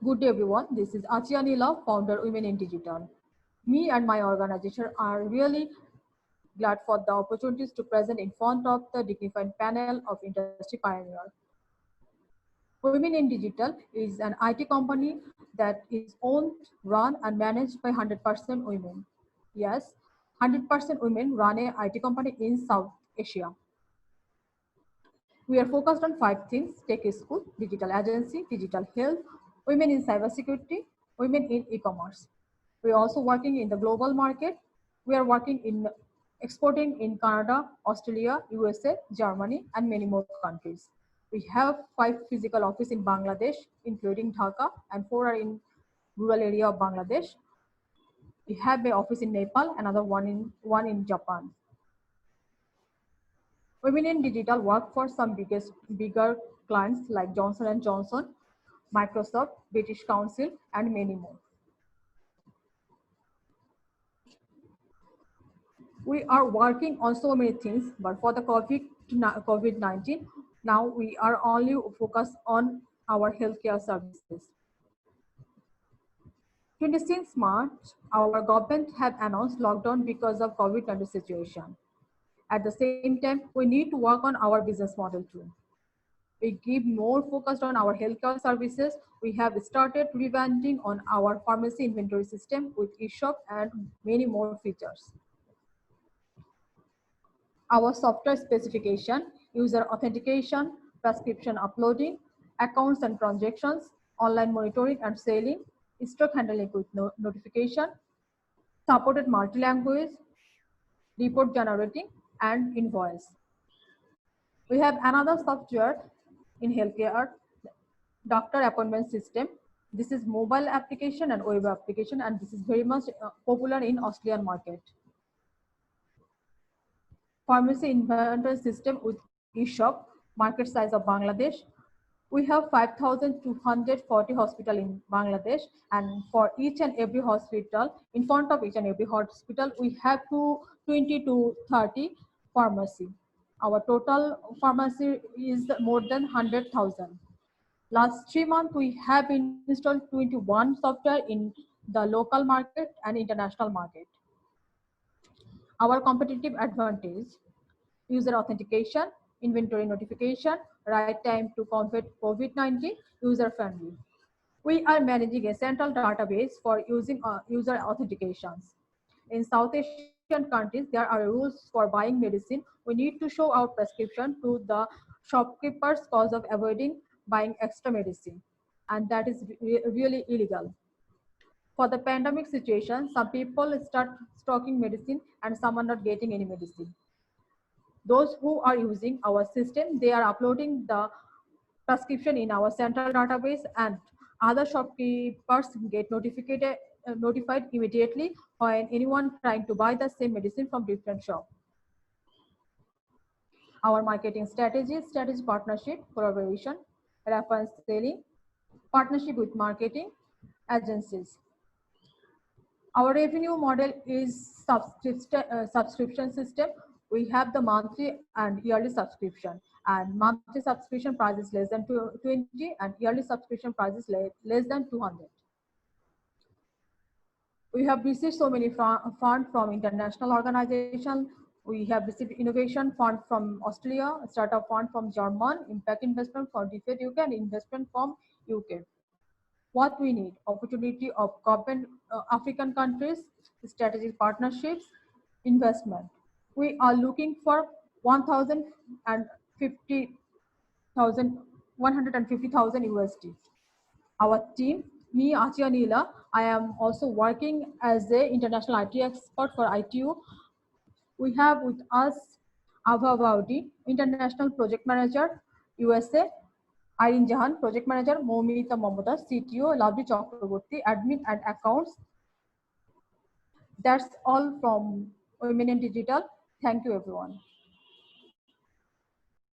Good day, everyone. This is Achia Neela, founder Women in Digital. Me and my organization are really glad for the opportunities to present in front of the dignified panel of industry pioneers. Women in Digital is an IT company that is owned, run, and managed by 100% women. Yes, 100% women run a IT company in South Asia. We are focused on 5 things: tech school, digital agency, digital health, women in cybersecurity, women in e-commerce. We are also working in the global market. We are working in exporting in Canada, Australia, USA, Germany, and many more countries. We have 5 physical offices in Bangladesh, including Dhaka, and 4 are in rural area of Bangladesh. We have an office in Nepal, another one in Japan. Women in Digital work for some bigger clients like Johnson & Johnson, Microsoft, British Council, and many more. We are working on so many things, but for the COVID-19, now we are only focused on our healthcare services. 26 March, our government have announced lockdown because of COVID-19 situation. At the same time, we need to work on our business model too. We give more focus on our healthcare services. We have started revamping on our pharmacy inventory system with eShop and many more features. Our software specification, user authentication, prescription uploading, accounts and transactions, online monitoring and selling, stock handling with notification, supported multi-language, report generating, and invoice. We have another software in healthcare, doctor appointment system. This is mobile application and web application, and this is very much popular in Australian market. Pharmacy inventory system with eShop, market size of Bangladesh. We have 5,240 hospitals in Bangladesh, and for each and every hospital, in front of each and every hospital, we have 20 to 30 pharmacy. Our total pharmacy is more than 100,000. Last 3 months, we have installed 21 software in the local market and international market. Our competitive advantage: user authentication, inventory notification, right time to combat COVID-19, user friendly. We are managing a central database for using user authentications. In South Asian countries, there are rules for buying medicine. We need to show our prescription to the shopkeepers cause of avoiding buying extra medicine. And that is really illegal. For the pandemic situation, some people start stocking medicine and some are not getting any medicine. Those who are using our system, they are uploading the prescription in our central database, and other shopkeepers get notified immediately when anyone trying to buy the same medicine from different shop. Our marketing strategy partnership, collaboration, reference selling, partnership with marketing agencies. Our revenue model is subscription system. We have the monthly and yearly subscription, and monthly subscription price is less than 20 and yearly subscription price is less than 200. We have received so many funds from international organizations. We have received innovation fund from Australia, startup fund from German, impact investment from DFID UK, and investment from UK. What we need: opportunity of government, African countries, strategic partnerships, investment. We are looking for 150,000 USD. Our team, me, Achia Neela, I am also working as an international IT expert for ITU. We have with us Ava Baudi, International Project Manager, USA, Irene Jahan, Project Manager, Momita Mamata, CTO, Lavli Chakraborty, Admin and Accounts. That's all from Women in Digital. Thank you, everyone.